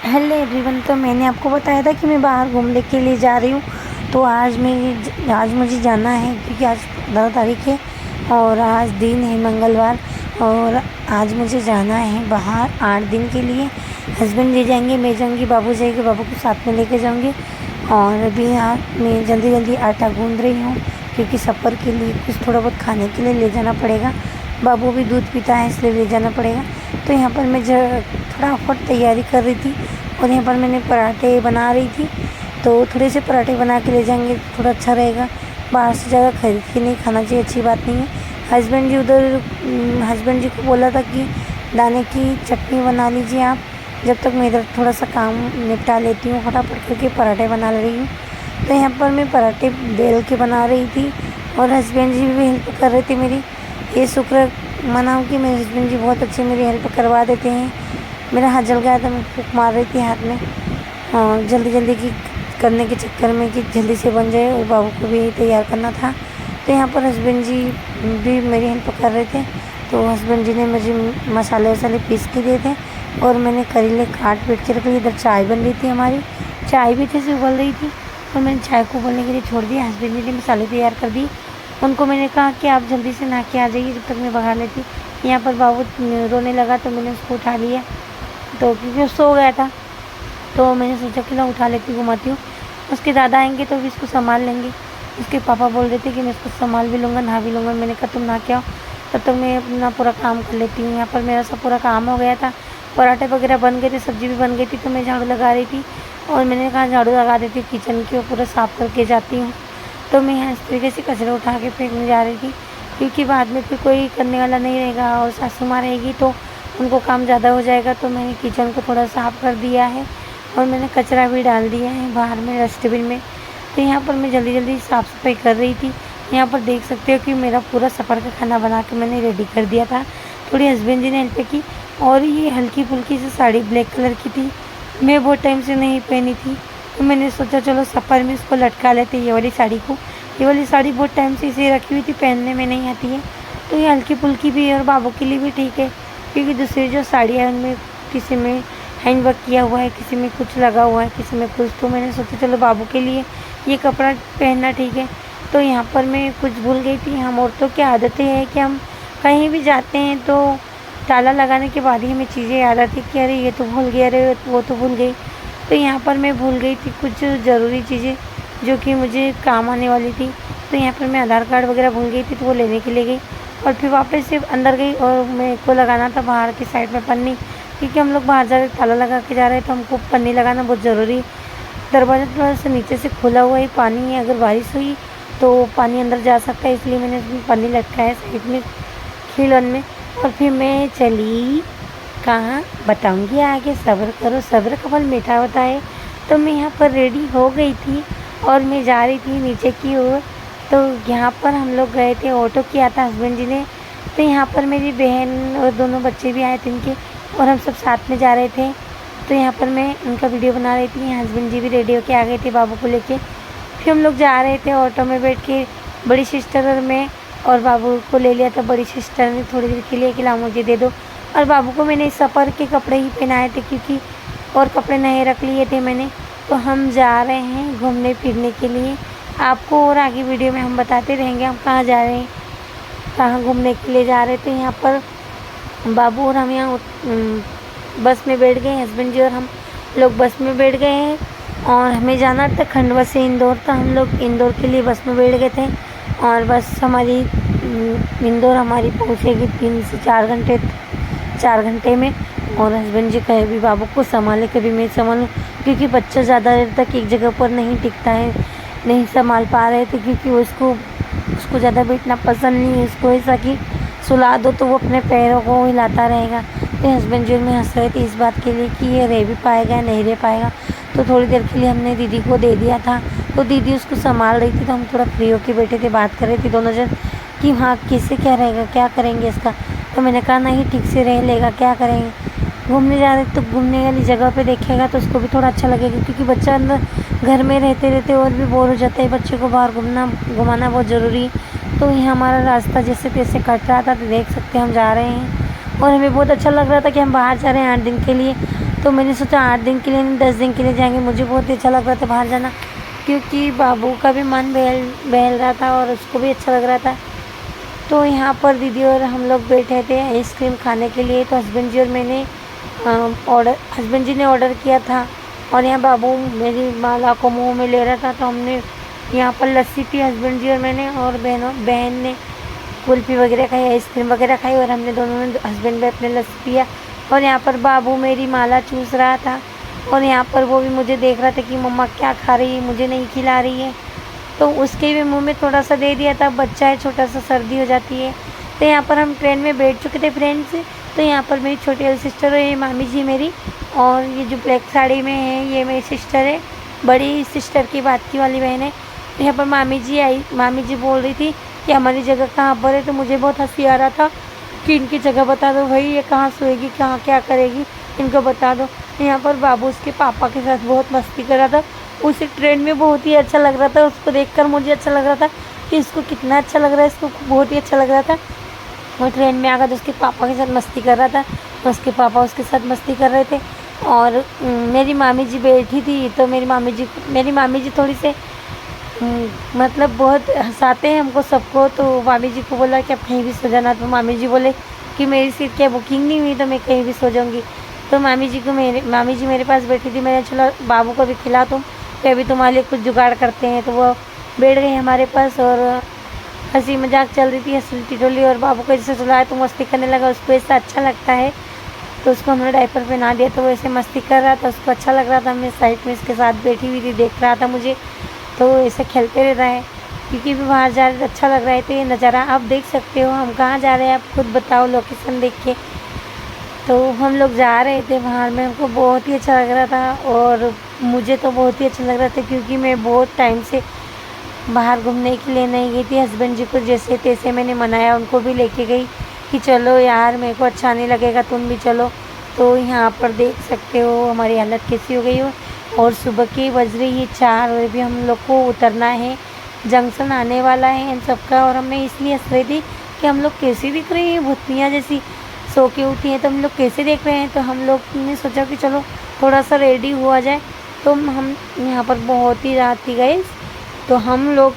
Hello everyone. तो मैंने आपको बताया था कि मैं बाहर घूमने के लिए जा रही हूँ। तो आज मुझे जाना है क्योंकि आज 15 तारीख है और आज दिन है मंगलवार। और आज मुझे जाना है बाहर 8 दिन के लिए। हस्बैंड ले जाएंगे, मैं जाऊँगी, बाबू जाएंगे, बाबू को साथ में लेके जाऊँगी। और अभी यहाँ मैं जल्दी जल्दी आटा गूँध रही हूँ क्योंकि सफ़र के लिए कुछ थोड़ा बहुत खाने के लिए ले जाना पड़ेगा। बाबू भी दूध पीता है इसलिए ले जाना पड़ेगा। तो यहाँ पर मैं फटाफट तैयारी कर रही थी और यहाँ पर मैंने पराठे बना रही थी। तो थोड़े से पराठे बना के ले जाएंगे तो थोड़ा अच्छा रहेगा। बाहर से ज़्यादा खरीद के नहीं खाना चाहिए, अच्छी बात नहीं है। हस्बैंड जी को बोला था कि दाने की चटनी बना लीजिए आप, जब तक मैं इधर थोड़ा सा काम निपटा लेती हूँ। फटाफट करके पराठे बना रही हूँ। तो यहाँ पर मैं पराठे बेल के बना रही थी और हस्बैंड जी भी हेल्प कर रहे थे मेरी। ये शुक्र मनाऊँ कि मेरे हस्बैंड जी बहुत अच्छे मेरी हेल्प करवा देते हैं। मेरा हाथ जल गया था, मैं फूंक मार रही थी हाथ में जल्दी जल्दी की करने के चक्कर में कि जल्दी से बन जाए, और बाबू को भी तैयार करना था। तो यहाँ पर हस्बैंड जी भी मेरी हेल्प कर रहे थे। तो हस्बैंड जी ने मुझे मसाले वसाले पीस के दिए थे और मैंने करेले काट पीट के रख ली। इधर चाय बन रही थी, हमारी चाय भी थी से उबल रही थी और मैंने चाय को उबलने के लिए छोड़ दिया। हस्बैंड जी ने मसाले तैयार कर दिए। उनको मैंने कहा कि आप जल्दी से नहा के आ जाइए, जब तक मैं बघा लेती। यहाँ पर बाबू रोने लगा तो मैंने उसको उठा लिया, तो क्योंकि वो सो गया था। तो मैंने सोचा कि ना उठा लेती, घुमाती हूँ। उसके दादा आएंगे तो भी इसको संभाल लेंगे। उसके पापा बोल रहे थे कि मैं इसको संभाल भी लूँगा, नहा भी लूँगा। मैंने कहा तुम नहा के आओ, तब तक मैं अपना पूरा काम कर लेती हूँ। यहाँ पर मेरा सब पूरा काम हो गया था, पराठे वगैरह बन गए थे, सब्ज़ी भी बन गई थी। तो मैं झाड़ू लगा रही थी और मैंने कहा झाड़ू लगा देती हूँ किचन की और पूरा साफ़ करके जाती हूँ। तो मैं यहाँ इस तरीके से कचरा उठा के फेंकने जा रही थी क्योंकि बाद में फिर कोई करने वाला नहीं रहेगा और सासू माँ रहेगी तो उनको काम ज़्यादा हो जाएगा। तो मैंने किचन को थोड़ा साफ़ कर दिया है और मैंने कचरा भी डाल दिया है बाहर में डस्टबिन में। तो यहाँ पर मैं जल्दी जल्दी साफ़ सफाई कर रही थी। यहाँ पर देख सकते हो कि मेरा पूरा सफ़र का खाना बना के मैंने रेडी कर दिया था। थोड़ी हस्बैंड जी ने हेल्प की। और ये हल्की फुल्की सी साड़ी ब्लैक कलर की थी, मैं बहुत टाइम से नहीं पहनी थी। तो मैंने सोचा चलो सफ़र में इसको लटका लेते ये वाली साड़ी को। ये वाली साड़ी बहुत टाइम से इसे रखी हुई थी, पहनने में नहीं आती है। तो ये हल्की फुल्की भी है और बाबू के लिए भी ठीक है क्योंकि दूसरी जो साड़ियाँ हैं उनमें किसी में हैंड वर्क किया हुआ है, किसी में कुछ लगा हुआ है, किसी में कुछ। तो मैंने सोचा चलो बाबू के लिए ये कपड़ा पहनना ठीक है। तो यहाँ पर मैं कुछ भूल गई थी। हम औरतों की आदतें हैं कि हम कहीं भी जाते हैं तो ताला लगाने के बाद ही हमें चीज़ें याद आती कि अरे ये तो भूल गई, अरे वो तो भूल गई। तो यहाँ पर मैं भूल गई थी कुछ ज़रूरी चीज़ें जो कि मुझे काम आने वाली थी। तो यहाँ पर मैं आधार कार्ड वगैरह भूल गई थी, तो वो लेने के लिए गई और फिर वापस से अंदर गई। और मेरे को लगाना था बाहर की साइड में पन्नी, क्योंकि हम लोग बाहर जा रहे ताला लगा के जा रहे हैं तो हमको पन्नी लगाना बहुत ज़रूरी है। दरवाज़ा थोड़ा सा नीचे से खुला हुआ है, पानी है, अगर बारिश हुई तो पानी अंदर जा सकता है, इसलिए मैंने इसमें पन्नी लटकाया है साइड में खिलौन में। और फिर मैं चली कहाँ बताऊँगी आगे, सब्र करो, सब्र का फल मीठा होता है। तो मैं यहाँ पर रेडी हो गई थी और मैं जा रही थी नीचे की ओर। तो यहाँ पर हम लोग गए थे, ऑटो किया था हस्बैंड जी ने। तो यहाँ पर मेरी बहन और दोनों बच्चे भी आए थे इनके, और हम सब साथ में जा रहे थे। तो यहाँ पर मैं उनका वीडियो बना रही थी। हस्बैंड जी भी रेडी होके आ गए थे बाबू को लेके। फिर हम लोग जा रहे थे ऑटो में बैठ के, बड़ी सिस्टर और मैं, और बाबू को ले लिया था बड़ी सिस्टर ने थोड़ी देर के लिए कि ला मुझे दे दो। और बाबू को मैंने सफ़र के कपड़े ही पहनाए थे क्योंकि और कपड़े नहीं रख लिए थे मैंने। तो हम जा रहे हैं घूमने फिरने के लिए। आपको और आगे वीडियो में हम बताते रहेंगे हम कहाँ जा रहे हैं, कहाँ घूमने के लिए जा रहे थे। यहाँ पर बाबू और हम यहाँ बस में बैठ गए, हस्बैंड जी और हम लोग बस में बैठ गए हैं। और हमें जाना था खंडवा से इंदौर, तो हम लोग इंदौर के लिए बस में बैठ गए थे। और बस हमारी इंदौर हमारी पहुँचेगी 3 से 4 घंटे में। और हस्बैंड जी कहे भी बाबू को संभाले, कभी मैं संभालूँ क्योंकि बच्चा ज़्यादा देर तक एक जगह पर नहीं टिकता है, नहीं संभाल पा रहे थे क्योंकि उसको ज़्यादा बैठना पसंद नहीं है। उसको ऐसा कि सुला दो तो वो अपने पैरों को हिलाता रहेगा। तो हस्बैंड जी में हंस रहे थे इस बात के लिए कि ये रह भी पाएगा या नहीं रह पाएगा। तो थोड़ी देर के लिए हमने दीदी को दे दिया था, तो दीदी उसको संभाल रही थी। तो हम थोड़ा फ्री होके बैठे थे, बात कर रहे थे दोनों जन कि हाँ किससे क्या रहेगा, क्या करेंगे इसका। तो मैंने कहा नहीं ठीक से रह लेगा, क्या करेंगे, घूमने जा रहे तो घूमने वाली जगह पे देखेगा तो उसको भी थोड़ा अच्छा लगेगा क्योंकि बच्चा अंदर घर में रहते रहते और भी बोर हो जाता है। बच्चे को बाहर घुमाना बहुत ज़रूरी है। तो ये हमारा रास्ता जैसे तैसे कट रहा था, तो देख सकते हैं हम जा रहे हैं और हमें बहुत अच्छा लग रहा था कि हम बाहर जा रहे हैं 8 दिन के लिए। तो मैंने सोचा 8 दिन के लिए नहीं 10 दिन के लिए जाएंगे। मुझे बहुत अच्छा लग रहा था बाहर जाना, क्योंकि बाबू का भी मन बहल रहा था और उसको भी अच्छा लग रहा था। तो यहाँ पर दीदी और हम लोग बैठे थे आइसक्रीम खाने के लिए। तो हस्बैंड जी और मैंने हस्बैंड जी ने ऑर्डर किया था और यहाँ बाबू मेरी माला को मुंह में ले रहा था। तो हमने यहाँ पर लस्सी पी हस्बैंड जी और मैंने, और बहन ने कुल्फ़ी वगैरह खाई, आइसक्रीम वगैरह खाई, और हमने दोनों ने हस्बैंड भी अपने लस्सी पिया। और यहाँ पर बाबू मेरी माला चूस रहा था और यहाँ पर वो भी मुझे देख रहा था कि मम्मा क्या खा रही है, मुझे नहीं खिला रही है। तो उसके भी मुंह में थोड़ा सा दे दिया था, बच्चा है छोटा सा, सर्दी हो जाती है। तो यहाँ पर हम ट्रेन में बैठ चुके थे फ्रेंड्स। तो यहाँ पर मेरी छोटी वाली सिस्टर है, ये मामी जी मेरी, और ये जो ब्लैक साड़ी में है ये मेरी सिस्टर है, बड़ी सिस्टर की बात की वाली बहन है। तो यहाँ पर मामी जी आई, मामी जी बोल रही थी कि हमारी जगह कहाँ पर है। तो मुझे बहुत हंसी आ रहा था कि इनकी जगह बता दो भाई, ये कहाँ सोएगी, कहाँ क्या करेगी, इनको बता दो। यहाँ पर बाबू उसके पापा के साथ बहुत मस्ती कर रहा था। उसे ट्रेन में बहुत ही अच्छा लग रहा था, उसको देखकर मुझे अच्छा लग रहा था कि इसको कितना अच्छा लग रहा है, इसको बहुत ही अच्छा लग रहा था। वो ट्रेन में आकर उसके पापा के साथ मस्ती कर रहा था, उसके पापा उसके साथ मस्ती कर रहे थे। और मेरी मामी जी बैठी थी। तो मेरी मामी जी थोड़ी से मतलब बहुत हंसाते हैं हमको सबको। तो मामी जी को बोला कि आप कहीं भी सो जाना। तो मामी जी बोले कि मेरी सीट क्या बुकिंग नहीं हुई, तो मैं कहीं भी सो जाऊँगी। तो मामी जी मेरे पास बैठी थी। मैंने चलो बाबू को भी खिला तुम, तो अभी तुम्हारे लिए कुछ जुगाड़ करते हैं। तो वो बैठ गई हमारे पास और हंसी मजाक चल रही थी, हंसी टिटोली। और बाबू को जैसे सुलाया तो मस्ती करने लगा, उसको ऐसा अच्छा लगता है। तो उसको हमने डायपर पहना दिया, तो वो ऐसे मस्ती कर रहा था, उसको अच्छा लग रहा था। मैं साइड में इसके साथ बैठी हुई थी, देख रहा था मुझे। तो ऐसे खेलते रहता है, क्योंकि भी बाहर जा रहे तो अच्छा लग रहा है। तो ये नज़ारा आप देख सकते हो। हम कहाँ जा रहे हैं आप खुद बताओ लोकेशन देख के। तो हम लोग जा रहे थे बाहर में, हमको बहुत ही अच्छा लग रहा था और मुझे तो बहुत ही अच्छा लग रहा था, क्योंकि मैं बहुत टाइम से बाहर घूमने के लिए नहीं गई थी। हस्बैंड जी को जैसे तैसे मैंने मनाया, उनको भी लेके गई कि चलो यार मेरे को अच्छा नहीं लगेगा, तुम भी चलो। तो यहाँ पर देख सकते हो हमारी हालत कैसी हो गई हो। और सुबह की बज रही है 4 और अभी हम लोग को उतरना है, जंक्शन आने वाला है इन सबका। और हमें इसलिए हंस रही थी कि हम लोग कैसे दिख रहे हैं, भूतनिया जैसी सो के उठी हैं, तो हम लोग कैसे देख रहे हैं। तो हम लोग ने सोचा कि चलो थोड़ा सा रेडी हुआ जाए। तो हम यहाँ पर बहुत ही रात थी गाइस। तो हम लोग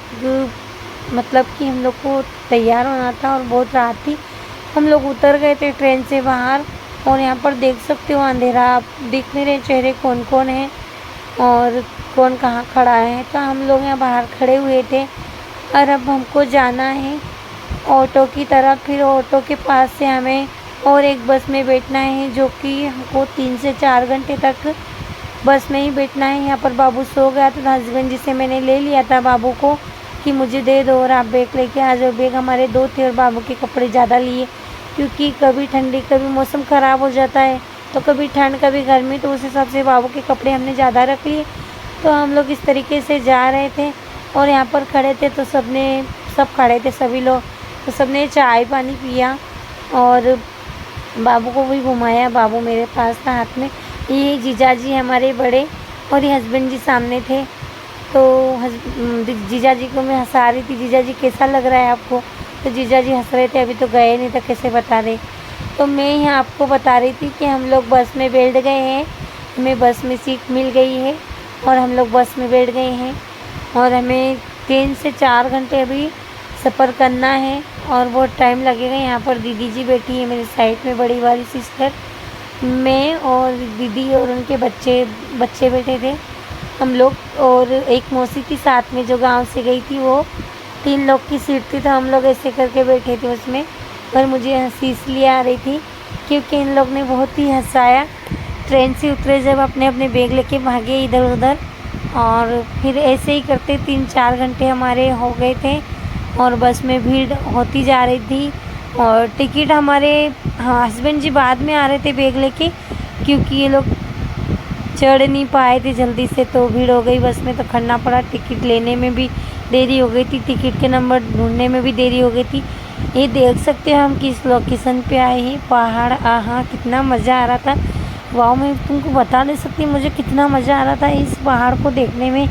मतलब कि हम लोग को तैयार होना था और बहुत रात थी। हम लोग उतर गए थे ट्रेन से बाहर और यहाँ पर देख सकते हो अंधेरा, आप दिख नहीं रहे चेहरे कौन कौन है और कौन कहाँ खड़ा है। तो हम लोग यहाँ बाहर खड़े हुए थे और अब हमको जाना है ऑटो की तरफ। फिर ऑटो के पास से हमें और एक बस में बैठना है, जो कि हमको 3 से 4 घंटे तक बस में ही बैठना है। यहाँ पर बाबू सो गया था, हस्बैंड जी से मैंने ले लिया था बाबू को कि मुझे दे दो और आप बैग लेके आ जाओ। बैग हमारे 2 थे और बाबू के कपड़े ज़्यादा लिए, क्योंकि कभी ठंडी कभी मौसम ख़राब हो जाता है, तो कभी ठंड कभी गर्मी, तो उस हिसाब से बाबू के कपड़े हमने ज़्यादा रख लिए। तो हम लोग इस तरीके से जा रहे थे और यहाँ पर खड़े थे तो सब खड़े थे सभी लोग, तो सबने चाय पानी पिया और बाबू को भी घुमाया। बाबू मेरे पास था हाथ में। ये जीजा जी हमारे बड़े और ये हस्बैंड जी सामने थे। तो जीजा जी को मैं हंसा रही थी, जीजा जी कैसा लग रहा है आपको? तो जीजा जी हंस रहे थे, अभी तो गए नहीं तो कैसे बता रहे। तो मैं यहाँ आपको बता रही थी कि हम लोग बस में बैठ गए हैं, हमें बस में सीट मिल गई है और हम लोग बस में बैठ गए हैं और हमें 3 से 4 घंटे अभी सफ़र करना है और बहुत टाइम लगेगा। यहाँ पर दीदी जी बैठी है मेरी साइड में, बड़ी वाली सिस्टर, मैं और दीदी और उनके बच्चे बैठे थे हम लोग, और एक मौसी थी साथ में जो गांव से गई थी, वो 3 लोग की सीट थी। तो हम लोग ऐसे करके बैठे थे उसमें, पर मुझे हंसी इसलिए आ रही थी क्योंकि इन लोग ने बहुत ही हंसाया। ट्रेन से उतरे जब अपने अपने बैग लेके भागे इधर उधर, और फिर ऐसे ही करते 3-4 घंटे हमारे हो गए थे और बस में भीड़ होती जा रही थी। और टिकट हमारे हस्बैंड जी बाद में आ रहे थे बैग लेके, क्योंकि ये लोग चढ़ नहीं पाए थे जल्दी से, तो भीड़ हो गई बस में, तो खड़ना पड़ा। टिकट लेने में भी देरी हो गई थी, टिकट के नंबर ढूंढने में भी देरी हो गई थी। ये देख सकते हो हम किस लोकेशन पे आए हैं, पहाड़। आहा कितना मज़ा आ रहा था, वाह! मैं तुमको बता नहीं सकती मुझे कितना मज़ा आ रहा था इस पहाड़ को देखने में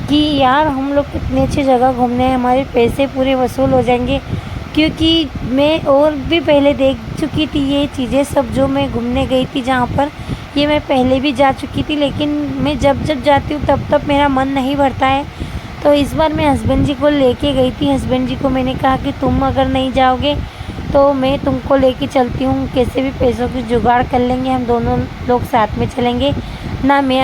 कि यार हम लोग कितनी अच्छी जगह घूमने हैं, हमारे पैसे पूरे वसूल हो जाएंगे। क्योंकि मैं और भी पहले देख चुकी थी ये चीज़ें सब, जो मैं घूमने गई थी जहाँ पर ये मैं पहले भी जा चुकी थी, लेकिन मैं जब जब जाती हूँ तब तब मेरा मन नहीं भरता है। तो इस बार मैं हस्बैंड जी को लेके गई थी। हस्बैंड जी को मैंने कहा कि तुम अगर नहीं जाओगे तो मैं तुमको लेके चलती हूँ, कैसे भी पैसों की जुगाड़ कर लेंगे, हम दोनों लोग साथ में चलेंगे ना, मैं